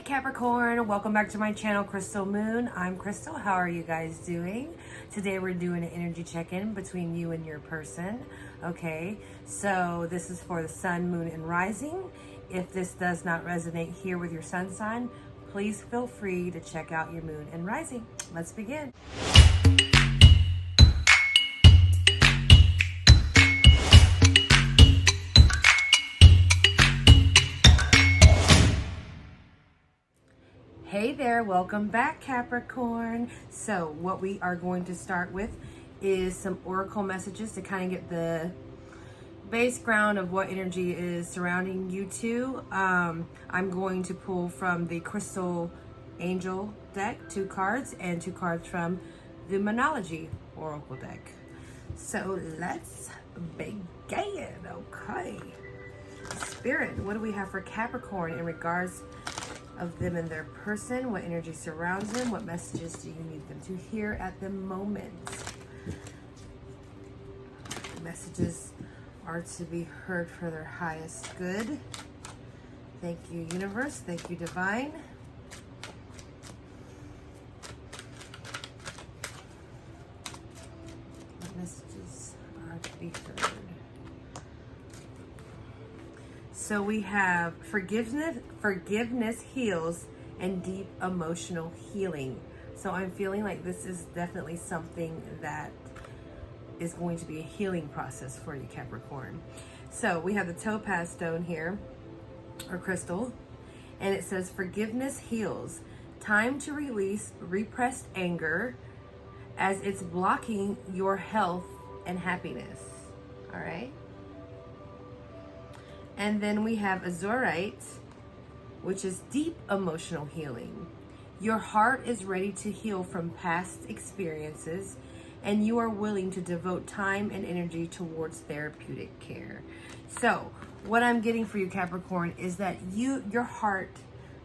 Capricorn, welcome back to my channel, Crystal Moon. I'm Crystal. How are you guys doing? Today we're doing an energy check-in between you and your person. Okay, so this is for the sun, moon, and rising. If this does not resonate here with your sun sign, please feel free to check out your moon and rising. Let's begin. Hey there, welcome back, Capricorn. So what we are going to start with is some oracle messages to kind of get the base ground of what energy is surrounding you two. I'm going to pull from the Crystal Angel deck, 2 cards, and 2 cards from the Moonology Oracle deck. So let's begin, okay? Spirit, what do we have for Capricorn in regards of them and their person? What energy surrounds them? What messages do you need them to hear at the moment? The messages are to be heard for their highest good. Thank you, universe. Thank you, divine. What messages are to be heard? So we have forgiveness heals, and deep emotional healing. So I'm feeling like this is definitely something that is going to be a healing process for you, Capricorn. So we have the topaz stone here, or crystal, and it says forgiveness heals. Time to release repressed anger as it's blocking your health and happiness. All right. And then we have azurite, which is deep emotional healing. Your heart is ready to heal from past experiences, and you are willing to devote time and energy towards therapeutic care. So what I'm getting for you, Capricorn, is that your heart,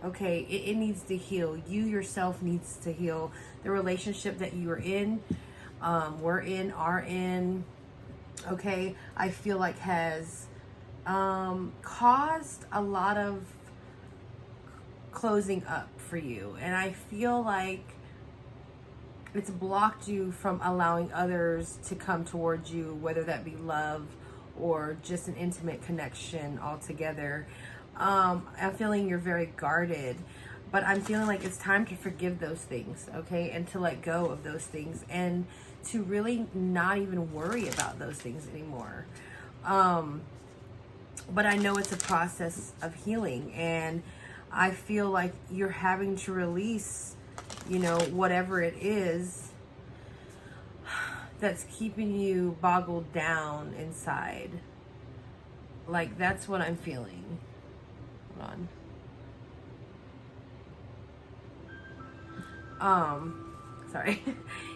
okay, it needs to heal. You yourself needs to heal. The relationship that you are in, are in, okay, I feel like has caused a lot of closing up for you, and I feel like it's blocked you from allowing others to come towards you, whether that be love or just an intimate connection altogether. I'm feeling you're very guarded, but I'm feeling like it's time to forgive those things, okay, and to let go of those things, and to really not even worry about those things anymore. But I know it's a process of healing, and I feel like you're having to release, whatever it is that's keeping you boggled down inside. Like, that's what I'm feeling. Hold on. Sorry.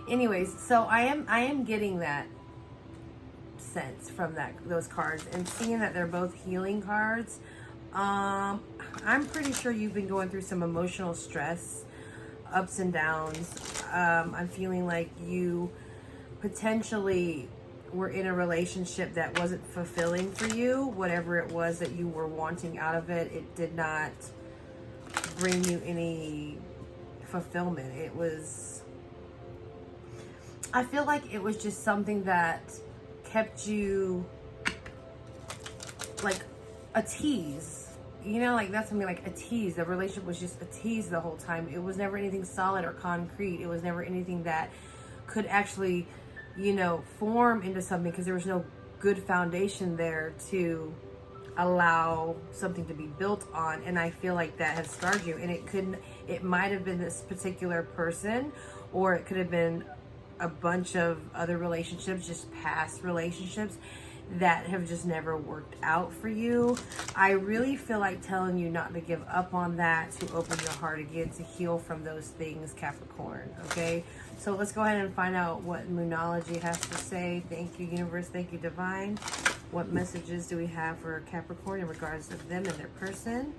Anyways, so I am getting that sense from those cards, and seeing that they're both healing cards. I'm pretty sure you've been going through some emotional stress, ups and downs. I'm feeling like you potentially were in a relationship that wasn't fulfilling for you. Whatever it was that you were wanting out of it, it did not bring you any fulfillment. I feel like it was just something that kept you like a tease, like that's something like a tease. The relationship was just a tease the whole time. It was never anything solid or concrete. It was never anything that could actually, form into something, because there was no good foundation there to allow something to be built on. And I feel like that has scarred you, and it might have been this particular person, or it could have been a bunch of other relationships, just past relationships that have just never worked out for you. I really feel like telling you not to give up on that, to open your heart again, to heal from those things, Capricorn, okay? So let's go ahead and find out what Moonology has to say. Thank you, universe. Thank you, divine. What messages do we have for Capricorn in regards to them and their person?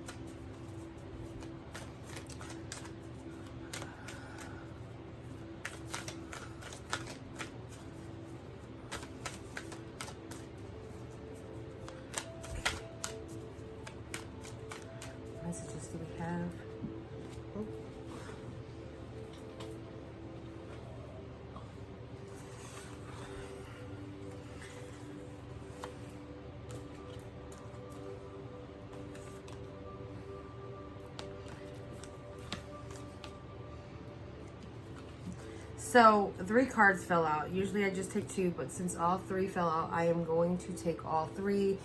Messages do we have So 3 cards fell out. Usually I just take 2, but since all 3 fell out, I am going to take all 3.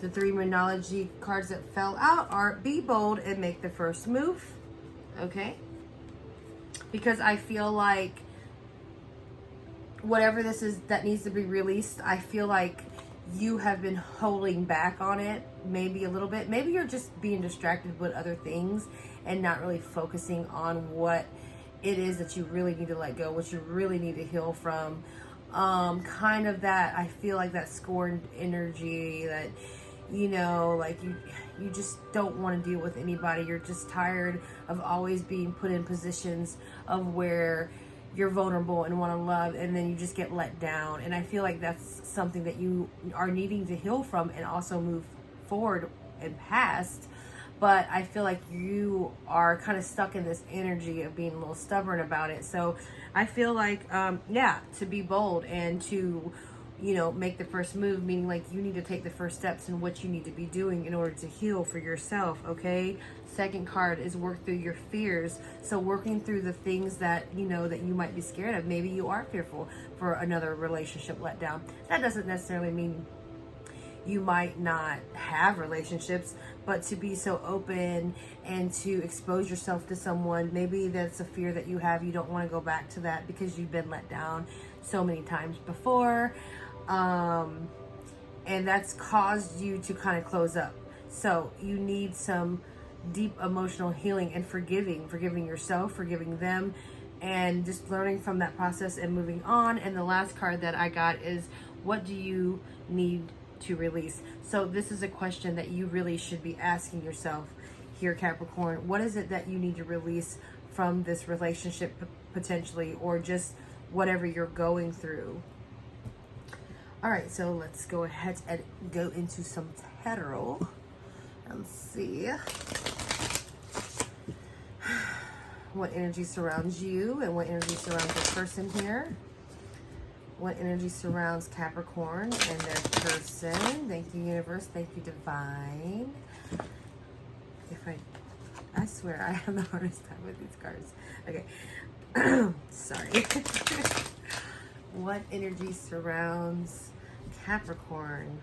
The 3 Moonology cards that fell out are be bold and make the first move. Okay? Because I feel like whatever this is that needs to be released, I feel like you have been holding back on it maybe a little bit. Maybe you're just being distracted with other things and not really focusing on what it is that you really need to let go, what you really need to heal from. Kind of that, I feel like that scorned energy that, you know, like you just don't want to deal with anybody. You're just tired of always being put in positions of where you're vulnerable and want to love, and then you just get let down. And I feel like that's something that you are needing to heal from and also move forward and past. But I feel like you are kind of stuck in this energy of being a little stubborn about it. So I feel like, yeah, to be bold and to, you know, make the first move, meaning like you need to take the first steps in what you need to be doing in order to heal for yourself, okay? Second card is work through your fears. So working through the things that, you know, that you might be scared of. Maybe you are fearful for another relationship letdown. That doesn't necessarily mean you might not have relationships, but to be so open and to expose yourself to someone, maybe that's a fear that you have. You don't want to go back to that because you've been let down so many times before. And that's caused you to kind of close up. So you need some deep emotional healing and forgiving yourself, forgiving them, and just learning from that process and moving on. And the last card that I got is, what do you need to release? So this is a question that you really should be asking yourself here, Capricorn. What is it that you need to release from this relationship potentially, or just whatever you're going through? All right, so let's go ahead and go into some tarot and see what energy surrounds you and what energy surrounds the person here. What energy surrounds Capricorn and their person. Thank you, universe. Thank you, divine. I swear I have the hardest time with these cards. Okay. Sorry. What energy surrounds Capricorn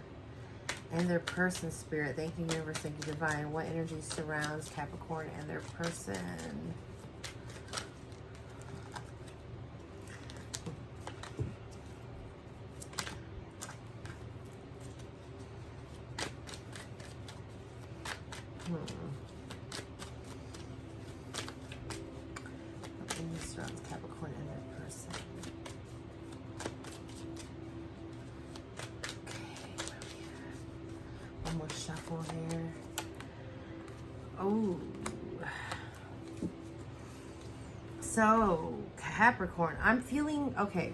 and their person, spirit? Thank you, universe. Thank you, divine. What energy surrounds Capricorn and their person? What energy surrounds Capricorn and their person? One more shuffle here. Oh. So, Capricorn, I'm feeling, okay.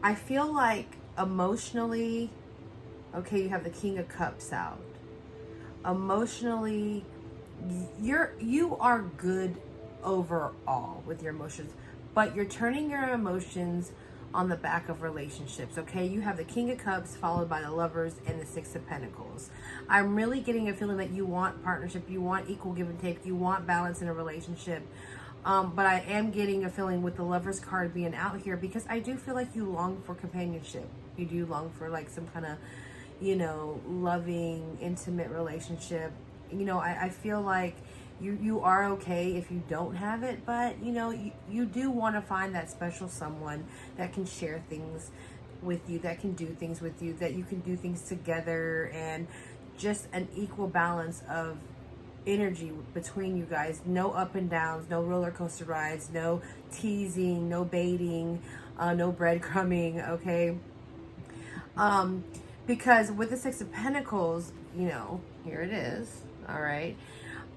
I feel like emotionally, okay, you have the King of Cups out. Emotionally, you are good overall with your emotions, but you're turning your emotions on the back of relationships, okay? You have the King of Cups followed by the Lovers and the Six of Pentacles. I'm really getting a feeling that you want partnership, you want equal give and take, you want balance in a relationship. But I am getting a feeling with the Lovers card being out here, because I do feel like you long for companionship. You do long for like some kind of, you know, loving, intimate relationship. You know, I feel like you are okay if you don't have it, but you know, you do want to find that special someone that can share things with you, that can do things with you, that you can do things together, and just an equal balance of energy between you guys. No up and downs, no roller coaster rides, no teasing, no baiting, no breadcrumbing, okay? Because with the Six of Pentacles, you know, here it is, all right?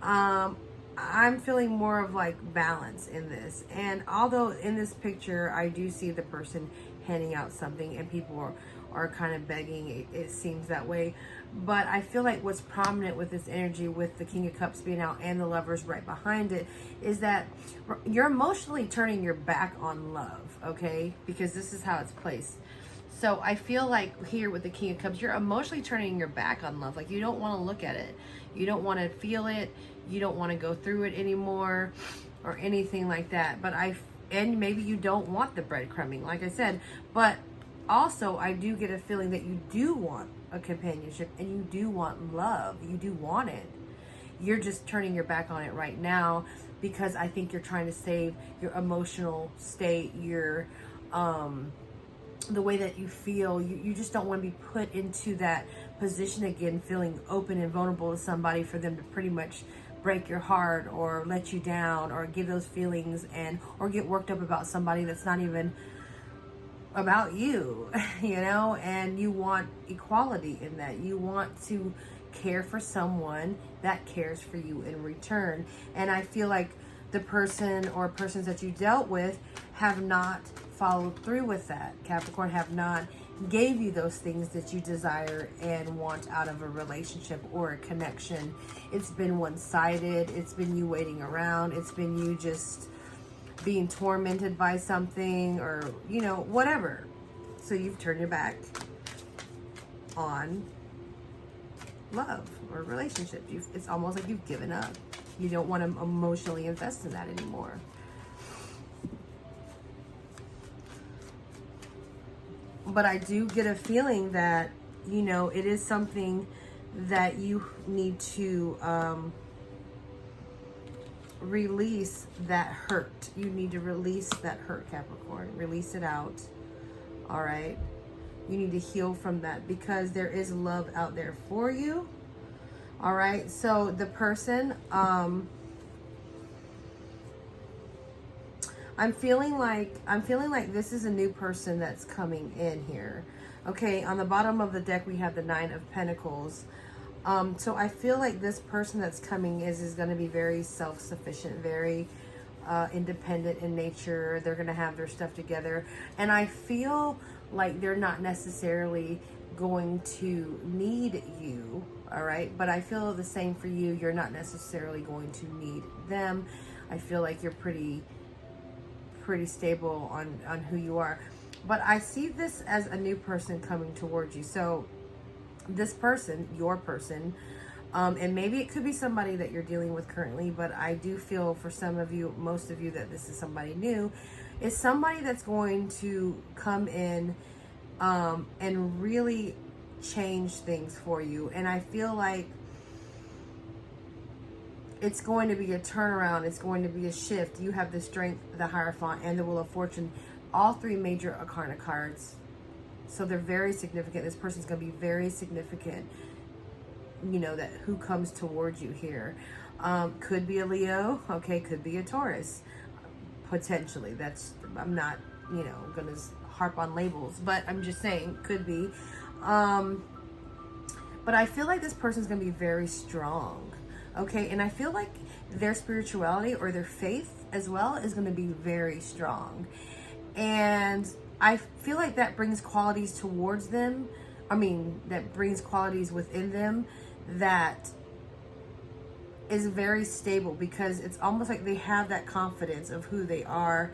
I'm feeling more of like balance in this. And although in this picture, I do see the person handing out something and people are kind of begging, it seems that way. But I feel like what's prominent with this energy, with the King of Cups being out and the Lovers right behind it, is that you're emotionally turning your back on love, okay? Because this is how it's placed. So I feel like here with the King of Cups, you're emotionally turning your back on love. Like you don't want to look at it. You don't want to feel it. You don't want to go through it anymore. or anything like that. But and maybe you don't want the breadcrumbing, like I said, but also I do get a feeling that you do want a companionship and you do want love. You do want it. You're just turning your back on it right now because I think you're trying to save your emotional state, your the way that you feel. You just don't want to be put into that position again, feeling open and vulnerable to somebody for them to pretty much break your heart or let you down or give those feelings or get worked up about somebody that's not even about you, you know. And you want equality in that. You want to care for someone that cares for you in return. And I feel like the person or persons that you dealt with have not followed through with that. Capricorn have not gave you those things that you desire and want out of a relationship or a connection. It's been one-sided. It's been you waiting around. It's been you just being tormented by something, or, you know, whatever. So you've turned your back on love or relationship. It's almost like you've given up. You don't want to emotionally invest in that anymore. But I do get a feeling that, you know, it is something that you need to release that hurt. You need to release that hurt, Capricorn. Release it out. All right. You need to heal from that because there is love out there for you. All right. So the person, I'm feeling like this is a new person that's coming in here. Okay, on the bottom of the deck we have the Nine of Pentacles. So I feel like this person that's coming is going to be very self-sufficient, very independent in nature. They're going to have their stuff together. And I feel like they're not necessarily going to need you, all right? But I feel the same for you. You're not necessarily going to need them. I feel like you're pretty stable on who you are. But I see this as a new person coming towards you. So this person, your person, and maybe it could be somebody that you're dealing with currently, but I do feel for some of you, most of you, that this is somebody new. It's somebody that's going to come in and really change things for you. And I feel like it's going to be a turnaround. It's going to be a shift. You have the Strength, the Hierophant, and the Wheel of Fortune. All three major Arcana cards. So they're very significant. This person's going to be very significant. You know, that who comes towards you here. Could be a Leo. Okay, could be a Taurus. Potentially. I'm not, you know, going to harp on labels. But I'm just saying, could be. But I feel like this person's going to be very strong. Okay, and I feel like their spirituality or their faith as well is going to be very strong. And I feel like that brings qualities towards them. That brings qualities within them that is very stable, because it's almost like they have that confidence of who they are,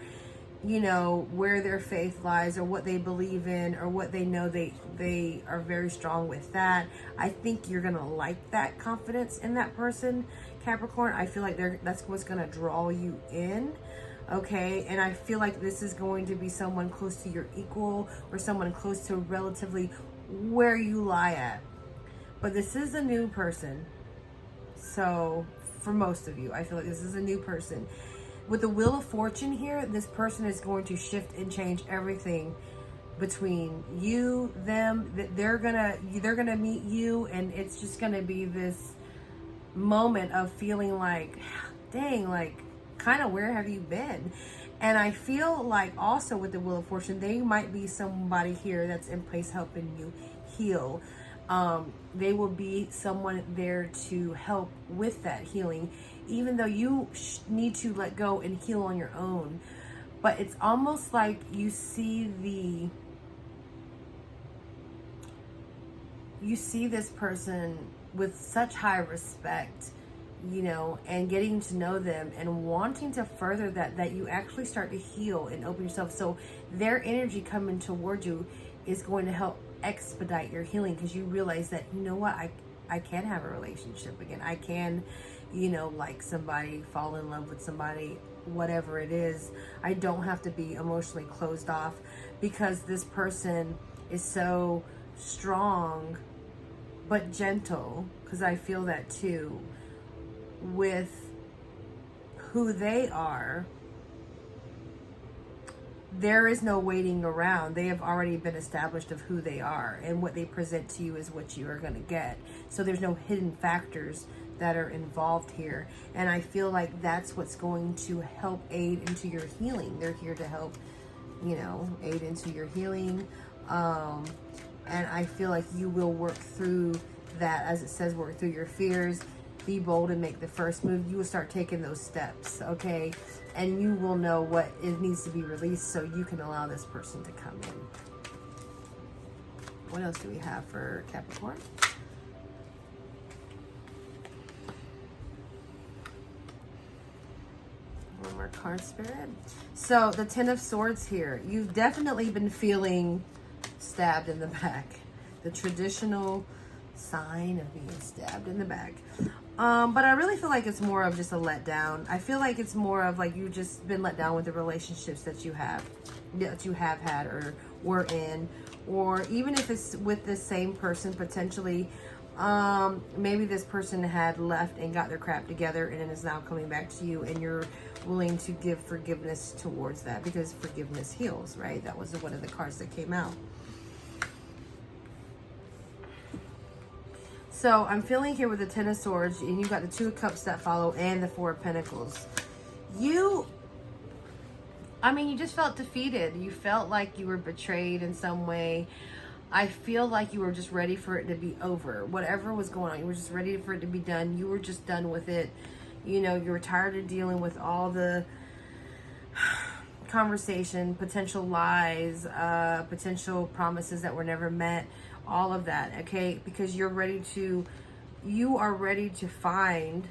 you know, where their faith lies or what they believe in or what they know. They are very strong with that. I think you're going to like that confidence in that person, Capricorn. I feel like that's what's going to draw you in. Okay, and I feel like this is going to be someone close to your equal or someone close to relatively where you lie at. But this is a new person. So for most of you, I feel like this is a new person. With the Wheel of Fortune here, this person is going to shift and change everything between you, them. They're gonna meet you, and it's just gonna be this moment of feeling like, dang, like, kind of where have you been? And I feel like also with the Wheel of Fortune, they might be somebody here that's in place helping you heal. They will be someone there to help with that healing, even though you need to let go and heal on your own. But it's almost like you see this person with such high respect, you know, and getting to know them and wanting to further that you actually start to heal and open yourself. So their energy coming towards you is going to help expedite your healing, because you realize that, you know what, I can have a relationship again. I can, you know, like somebody, fall in love with somebody, whatever it is. I don't have to be emotionally closed off because this person is so strong but gentle, because I feel that too, with who they are. There is no waiting around. They have already been established of who they are, and what they present to you is what you are going to get. So there's no hidden factors that are involved here. And I feel like that's what's going to help aid into your healing. They're here to help, you know, aid into your healing. And I feel like you will work through that, as it says, work through your fears, be bold and make the first move. You will start taking those steps, okay? And you will know what it needs to be released so you can allow this person to come in. What else do we have for Capricorn? One more card, Spirit. So the Ten of Swords here. You've definitely been feeling stabbed in the back. The traditional sign of being stabbed in the back. But I really feel like it's more of just a letdown. I feel like it's more of like you've just been let down with the relationships that you have had or were in, or even if it's with the same person potentially. Maybe this person had left and got their crap together and is now coming back to you, and you're willing to give forgiveness towards that, because forgiveness heals, right? That was one of the cards that came out. So I'm feeling here with the Ten of Swords, and you've got the Two of Cups that follow and the Four of Pentacles. You just felt defeated. You felt like you were betrayed in some way. I feel like you were just ready for it to be over. Whatever was going on, you were just ready for it to be done. You were just done with it. You know, you were tired of dealing with all the conversation, potential lies, potential promises that were never met, all of that, okay? Because you are ready to find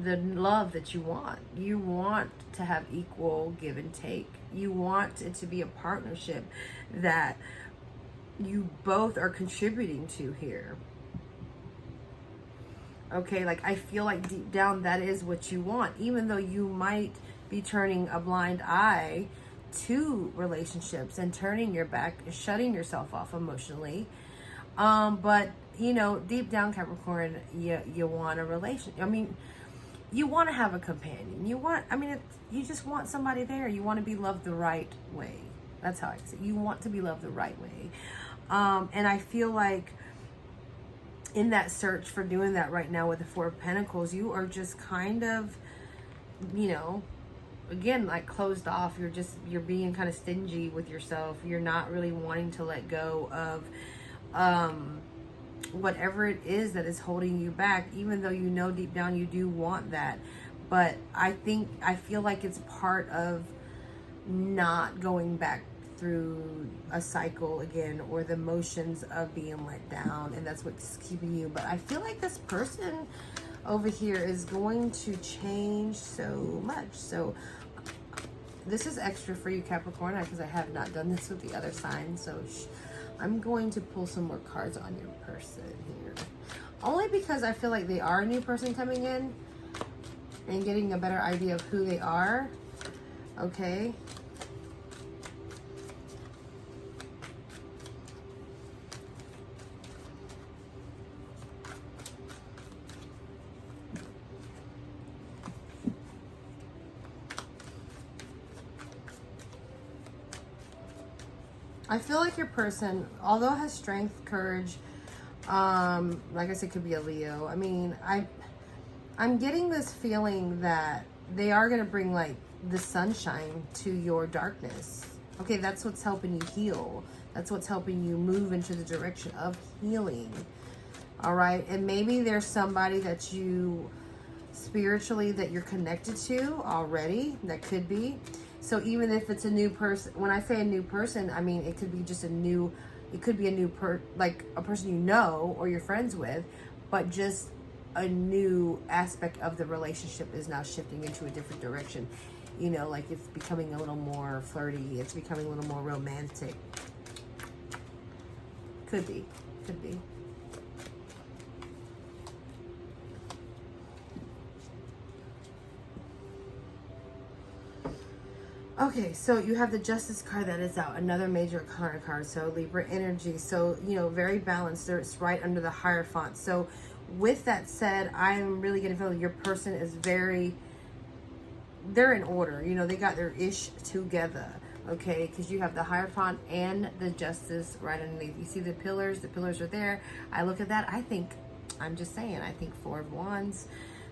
the love that you want. You want to have equal give and take. You want it to be a partnership that you both are contributing to here. Okay, like I feel like deep down that is what you want, even though you might be turning a blind eye to relationships and turning your back, shutting yourself off emotionally. But you know, deep down, Capricorn, you want a relationship. I mean, you want to have a companion. You just want somebody there. You want to be loved the right way. That's how I say it. You want to be loved the right way. And I feel like in that search for doing that right now with the Four of Pentacles, you are just kind of, you know, again, like closed off. You're being kind of stingy with yourself. You're not really wanting to let go of whatever it is that is holding you back, even though you know deep down you do want that. But I feel like it's part of not going back through a cycle again, or the motions of being let down, and that's what's keeping you. But I feel like this person over here is going to change so much. So this is extra for you, Capricorn, because I have not done this with the other signs. So I'm going to pull some more cards on your person here, only because I feel like they are a new person coming in and getting a better idea of who they are. Okay. I feel like your person, although has strength, courage, like I said, could be a Leo. I mean, I'm getting this feeling that they are going to bring like the sunshine to your darkness. Okay, that's what's helping you heal. That's what's helping you move into the direction of healing. All right, and maybe there's somebody that you spiritually that you're connected to already. That could be. So even if it's a new person, when I say a new person, I mean it could be just it could be a new like a person you know or you're friends with, but just a new aspect of the relationship is now shifting into a different direction. You know, like it's becoming a little more flirty, it's becoming a little more romantic. Could be. Okay, so you have the Justice card that is out, another major card. So Libra energy. So, very balanced. It's right under the Hierophant. So with that said, I'm really going to feel your person is they're in order. They got their ish together. Okay, because you have the Hierophant and the Justice right underneath. You see the pillars are there. I look at that, I'm just saying, I think Four of Wands.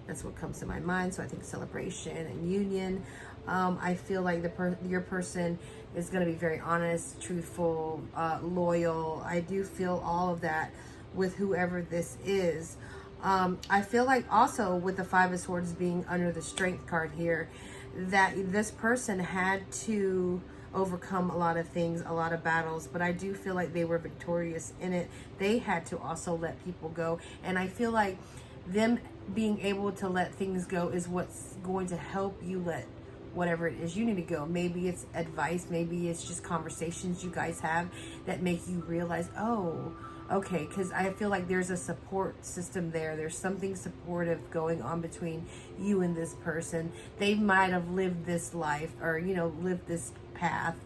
That's what comes to my mind. So I think celebration and union. I feel like your person is going to be very honest, truthful, loyal. I do feel all of that with whoever this is. I feel like also with the Five of Swords being under the Strength card here, that this person had to overcome a lot of things, a lot of battles, but I do feel like they were victorious in it. They had to also let people go. And I feel like them being able to let things go is what's going to help you let whatever it is you need to go. Maybe it's advice, maybe it's just conversations you guys have that make you realize, oh, okay, because I feel like there's a support system there. There's something supportive going on between you and this person. They might have lived this life or, lived this path.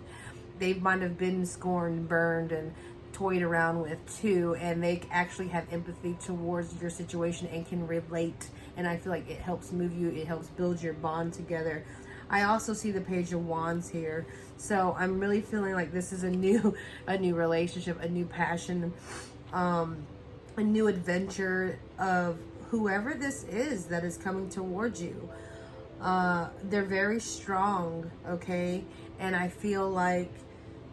They might have been scorned, burned, and toyed around with too, and they actually have empathy towards your situation and can relate. And I feel like it helps move you. It helps build your bond together. I also see the Page of Wands here. So I'm really feeling like this is a new relationship, a new passion, a new adventure of whoever this is that is coming towards you. They're very strong, okay? And I feel like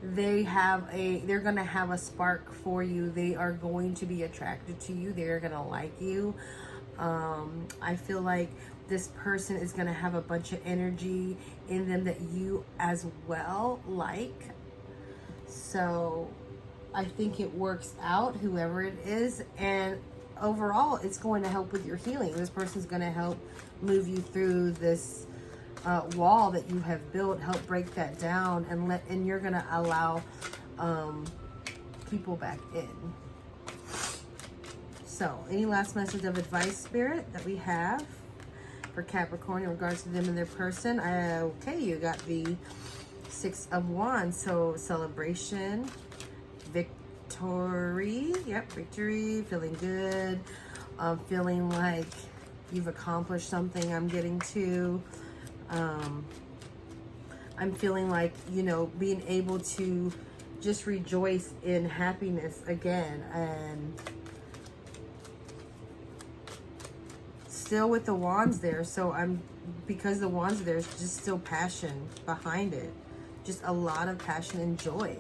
they're going to have a spark for you. They are going to be attracted to you. They're going to like you. I feel like this person is going to have a bunch of energy in them that you as well like. So I think it works out, whoever it is. And overall, it's going to help with your healing. This person's going to help move you through this wall that you have built, help break that down, and you're going to allow people back in. So, any last message of advice, Spirit, that we have for Capricorn in regards to them and their person? Okay, you got the Six of Wands. So, celebration, victory. Yep, victory. Feeling good. Feeling like you've accomplished something. I'm getting to. I'm feeling like, being able to just rejoice in happiness again. And still with the wands there, so because the wands are there, there's just still passion behind it, just a lot of passion and joy.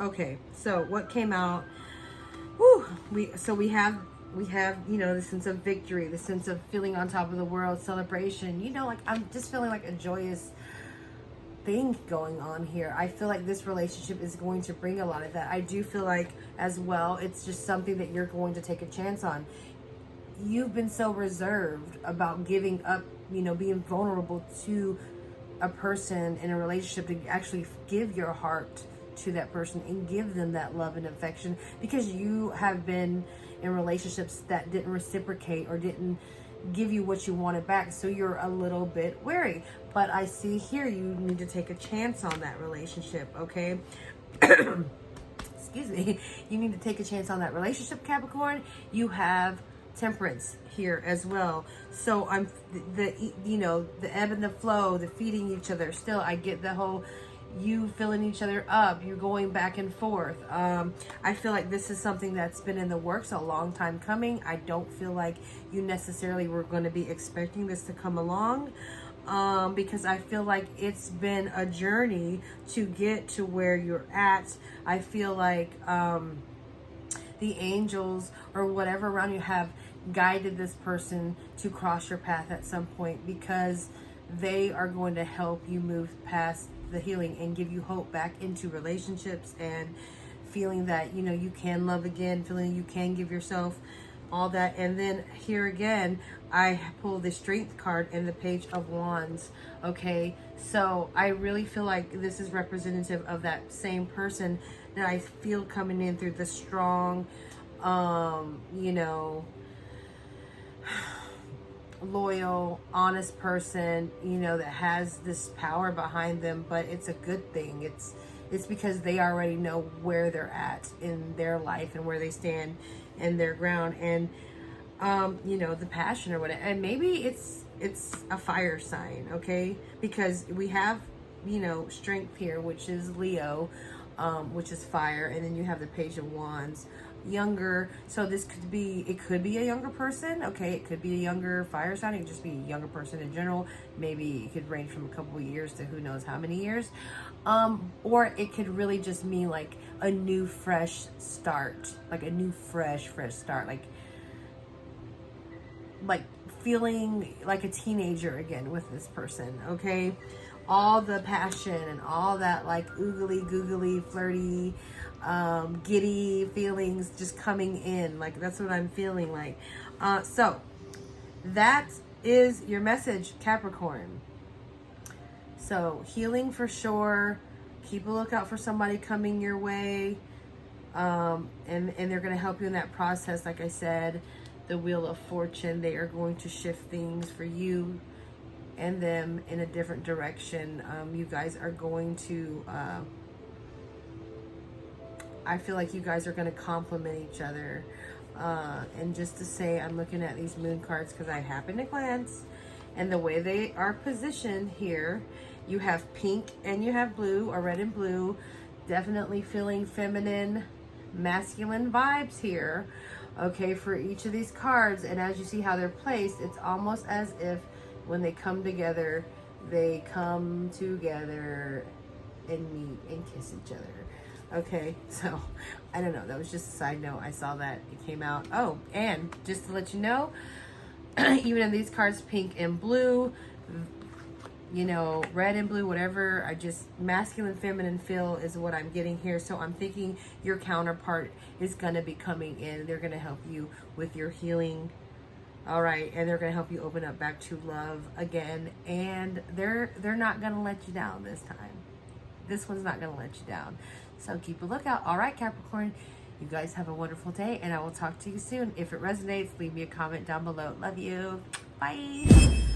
Okay, so what came out? We have the sense of victory, the sense of feeling on top of the world, celebration. Like I'm just feeling like a joyous thing going on here. I feel like this relationship is going to bring a lot of that. I do feel like as well, it's just something that you're going to take a chance on. You've been so reserved about giving up, being vulnerable to a person in a relationship, to actually give your heart to that person and give them that love and affection, because you have been in relationships that didn't reciprocate or didn't give you what you wanted back, so you're a little bit wary. But I see here you need to take a chance on that relationship, okay? Excuse me. You need to take a chance on that relationship, Capricorn. You have Temperance here as well. So I'm the ebb and the flow, the feeding each other. Still, I get the whole you filling each other up, you going back and forth. I feel like this is something that's been in the works a long time coming. I don't feel like you necessarily were going to be expecting this to come along, because I feel like it's been a journey to get to where you're at. I feel like the angels or whatever around you have guided this person to cross your path at some point, because they are going to help you move past the healing and give you hope back into relationships, and feeling that you can love again, feeling you can give yourself all that. And then here again, I pull the Strength card and the Page of Wands. Okay, so I really feel like this is representative of that same person that I feel coming in through the strong, you know, loyal, honest person, you know, that has this power behind them, but it's a good thing. It's because they already know where they're at in their life and where they stand in their ground, and you know, the passion or whatever. And maybe it's a fire sign, okay? Because we have, you know, strength here, which is Leo, which is fire, and then you have the Page of Wands, younger. So this could be, it could be a younger person, okay? It could be a younger fire sign. It could just be a younger person in general. Maybe it could range from a couple of years to who knows how many years. Or it could really just mean like a new fresh start, like a new fresh start, like feeling like a teenager again with this person, okay? All the passion and all that like oogly googly flirty giddy feelings just coming in, like that's what I'm feeling like. So that is your message, Capricorn. So healing for sure. Keep a lookout for somebody coming your way, and they're going to help you in that process. Like I said, the Wheel of Fortune, they are going to shift things for you and them in a different direction. You guys are going to, I feel like you guys are going to complement each other. And just to say, I'm looking at these moon cards because I happen to glance, and the way they are positioned here, you have pink and you have blue, or red and blue. Definitely feeling feminine, masculine vibes here, okay, for each of these cards. And as you see how they're placed, it's almost as if when they come together and meet and kiss each other. Okay, so I don't know, that was just a side note. I saw that it came out. Oh, and just to let you know, even in these cards, pink and blue, you know, red and blue, whatever, I just, masculine, feminine feel is what I'm getting here. So I'm thinking your counterpart is going to be coming in. They're going to help you with your healing. All right. And they're going to help you open up back to love again. And they're not going to let you down this time. This one's not going to let you down. So keep a lookout. All right, Capricorn, you guys have a wonderful day, and I will talk to you soon. If it resonates, leave me a comment down below. Love you. Bye.